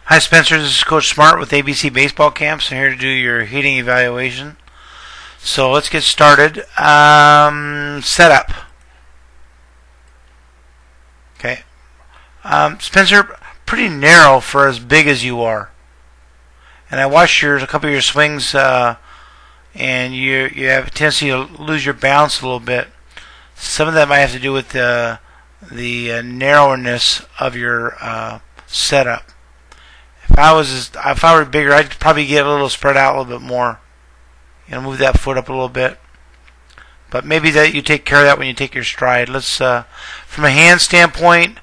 Hi Spencer, this is Coach Smart with ABC Baseball Camps. I'm here to do your hitting evaluation. So let's get started. Setup. Okay. Spencer, pretty narrow for as big as you are. And I watched a couple of your swings, and you have a tendency to lose your balance a little bit. Some of that might have to do with the narrowness of your setup. If I were bigger, I'd probably get a little spread out a little bit more. Move that foot up a little bit. But maybe that you take care of that when you take your stride. Let's, from a hand standpoint,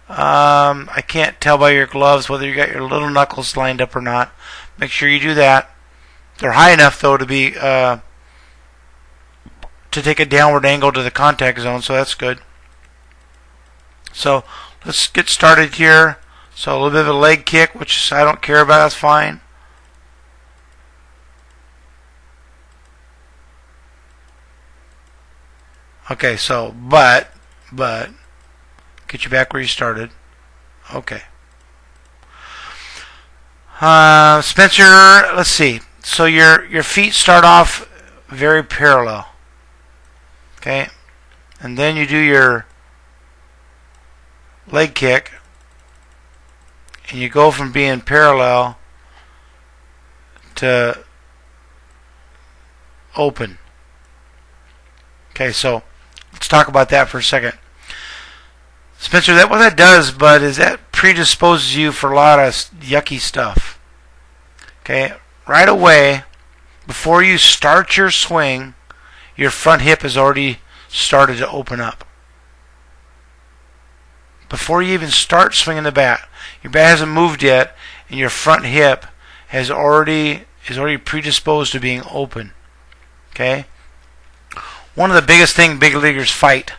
I can't tell by your gloves whether you got your little knuckles lined up or not. Make sure you do that. They're high enough though to be to take a downward angle to the contact zone, so that's good. So let's get started here. So a little bit of a leg kick, which I don't care about, that's fine. Okay, so, but, get you back where you started. Okay. Spencer, let's see. So your feet start off very parallel. Okay? And then you do your leg kick. And you go from being parallel to open. Okay, so let's talk about that for a second. Spencer, what that does, bud, is that predisposes you for a lot of yucky stuff. Okay, right away, before you start your swing, your front hip has already started to open up. Before you even start swinging the bat, your bat hasn't moved yet, and your front hip is already predisposed to being open. Okay. One of the biggest things big leaguers fight,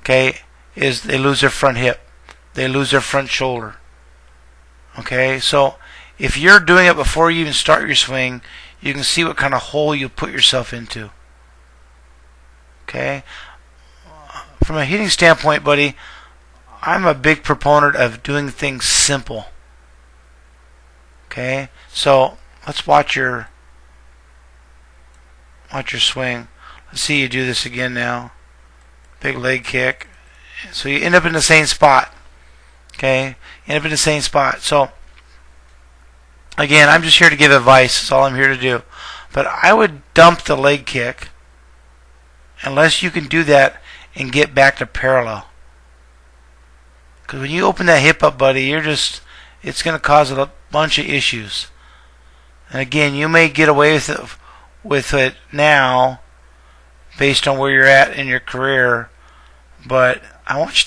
okay, is they lose their front hip, they lose their front shoulder. Okay, so if you're doing it before you even start your swing, you can see what kind of hole you put yourself into. Okay. From a hitting standpoint, buddy, I'm a big proponent of doing things simple. Okay, so let's watch your swing. Let's see you do this again now. Big leg kick. So you end up in the same spot. Okay, you end up in the same spot. So again, I'm just here to give advice. That's all I'm here to do. But I would dump the leg kick unless you can do that and get back to parallel. Because when you open that hip up, buddy, it's going to cause a bunch of issues. And again, you may get away with it now based on where you're at in your career, but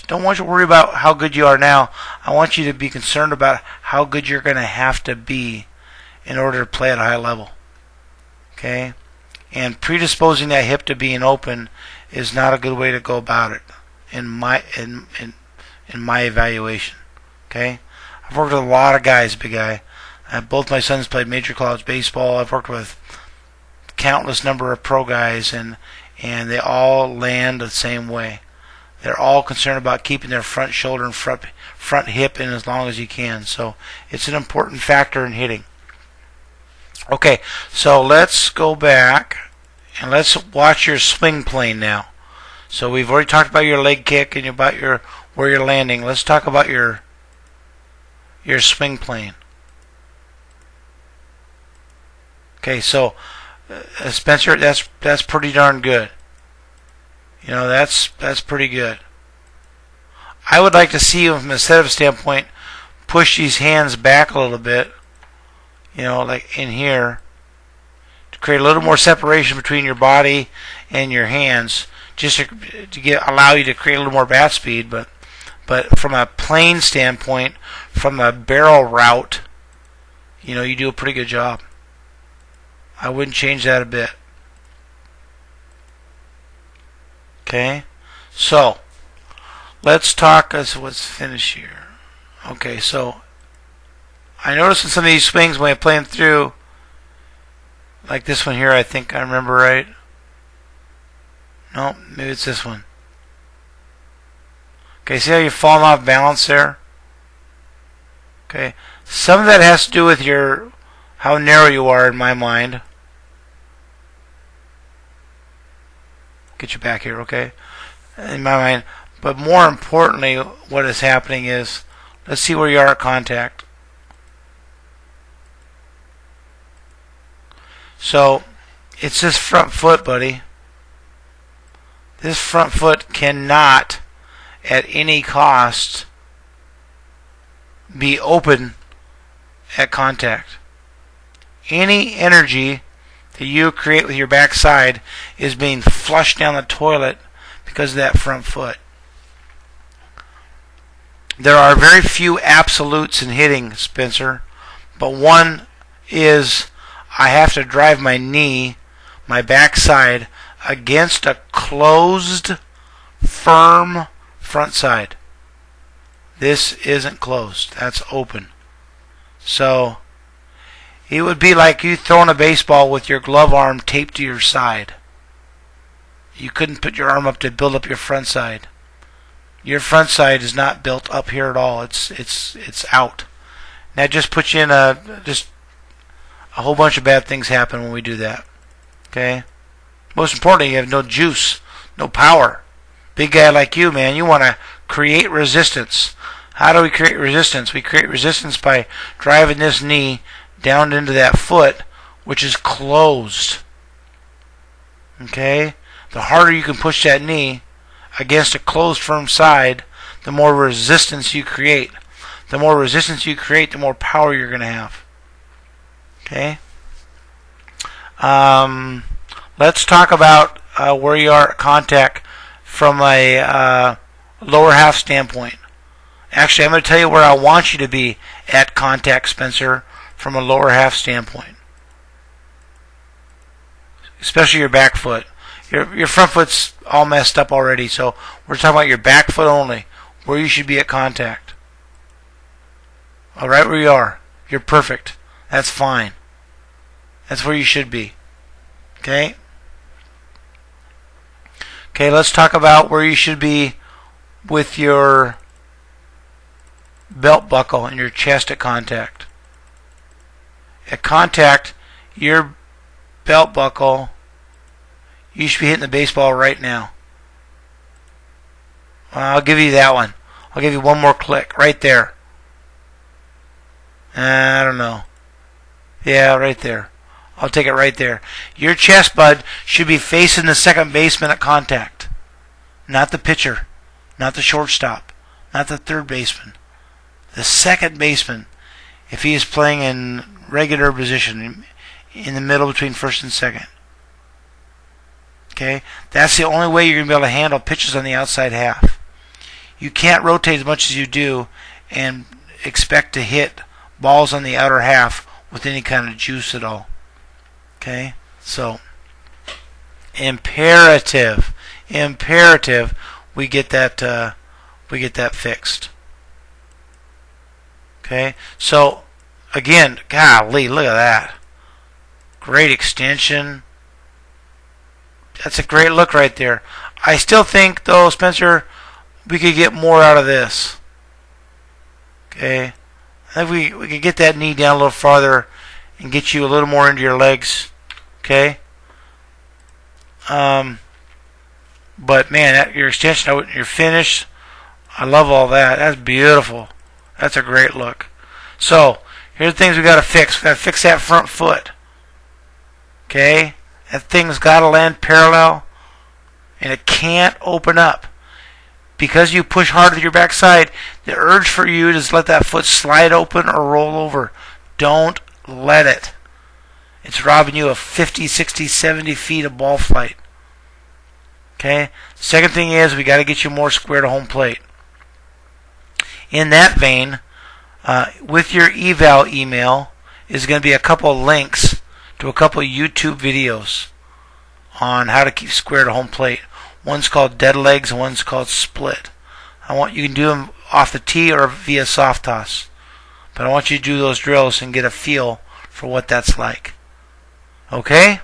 don't want you to worry about how good you are now. I want you to be concerned about how good you're going to have to be in order to play at a high level. Okay? And predisposing that hip to being open is not a good way to go about it in my evaluation. Okay? I've worked with a lot of guys, big guy. Both my sons played major college baseball. I've worked with countless number of pro guys, and they all land the same way. They're all concerned about keeping their front shoulder and front hip in as long as you can. So it's an important factor in hitting. Okay, so let's go back and let's watch your swing plane now. So we've already talked about your leg kick and about where you're landing. Let's talk about your swing plane. Okay, so Spencer, that's pretty darn good. That's pretty good. I would like to see you from a setup standpoint push these hands back a little bit. Like in here, to create a little more separation between your body and your hands, just to allow you to create a little more bat speed. But from a plane standpoint, from a barrel route, you do a pretty good job. I wouldn't change that a bit. Okay, so let's talk. Let's finish here. Okay, so I noticed in some of these swings when I play them through, like this one here, I think I remember right. No, maybe it's this one. Okay, see how you're falling off balance there? Okay, Some of that has to do with your how narrow you are in my mind. Get you back here, okay? In my mind. But more importantly, what is happening is, let's see where you are at contact. So, it's this front foot, buddy. This front foot cannot, at any cost, be open at contact. Any energy that you create with your backside is being flushed down the toilet because of that front foot. There are very few absolutes in hitting, Spencer, but one is I have to drive my knee, my backside, against a closed, firm front side. This isn't closed. That's open. So, it would be like you throwing a baseball with your glove arm taped to your side. You couldn't put your arm up to build up your front side. Your front side is not built up here at all. It's out. And that just puts you in a whole bunch of bad things happen when we do that. Okay? Most importantly, you have no juice, no power. Big guy like you, man, you want to create resistance. How do we create resistance? We create resistance by driving this knee down into that foot, which is closed. Okay? The harder you can push that knee against a closed, firm side, the more resistance you create. The more resistance you create, the more power you're going to have. Okay? Let's talk about where you are at contact from a lower half standpoint. Actually, I'm going to tell you where I want you to be at contact, Spencer, from a lower half standpoint. Especially your back foot. Your front foot's all messed up already, so we're talking about your back foot only, where you should be at contact. All right, where you are. You're perfect. That's fine. That's where you should be. Okay? Okay, let's talk about where you should be with your belt buckle and your chest at contact. At contact, your belt buckle, you should be hitting the baseball right now. I'll give you that one. I'll give you one more click. Right there. I don't know. Yeah, right there. I'll take it right there. Your chest, bud, should be facing the second baseman at contact. Not the pitcher. Not the shortstop. Not the third baseman. The second baseman, if he is playing in regular position, in the middle between first and second. Okay? That's the only way you're going to be able to handle pitches on the outside half. You can't rotate as much as you do and expect to hit balls on the outer half with any kind of juice at all. Okay? So, imperative we get that fixed. Okay? So, again, golly, look at that. Great extension. That's a great look right there. I still think, though, Spencer, we could get more out of this. Okay? I think we could get that knee down a little farther and get you a little more into your legs. Okay? But, man, your extension, your finish, I love all that. That's beautiful. That's a great look. So, here's the things we got to fix. We got to fix that front foot. Okay? That thing's got to land parallel, and it can't open up. Because you push hard with your backside, the urge for you is to let that foot slide open or roll over. Don't let it. It's robbing you of 50, 60, 70 feet of ball flight. Okay? Second thing is, we got to get you more square to home plate. In that vein, with your eval email is going to be a couple of links to a couple of YouTube videos on how to keep square to home plate. One's called dead legs and one's called split. You can do them off the tee or via soft toss. But I want you to do those drills and get a feel for what that's like. Okay?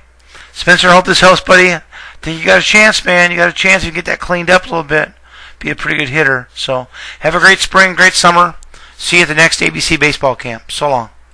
Spencer, I hope this helps, buddy. I think you got a chance, man. You got a chance to get that cleaned up a little bit. Be a pretty good hitter. So, have a great spring, great summer. See you at the next ABC baseball camp. So long.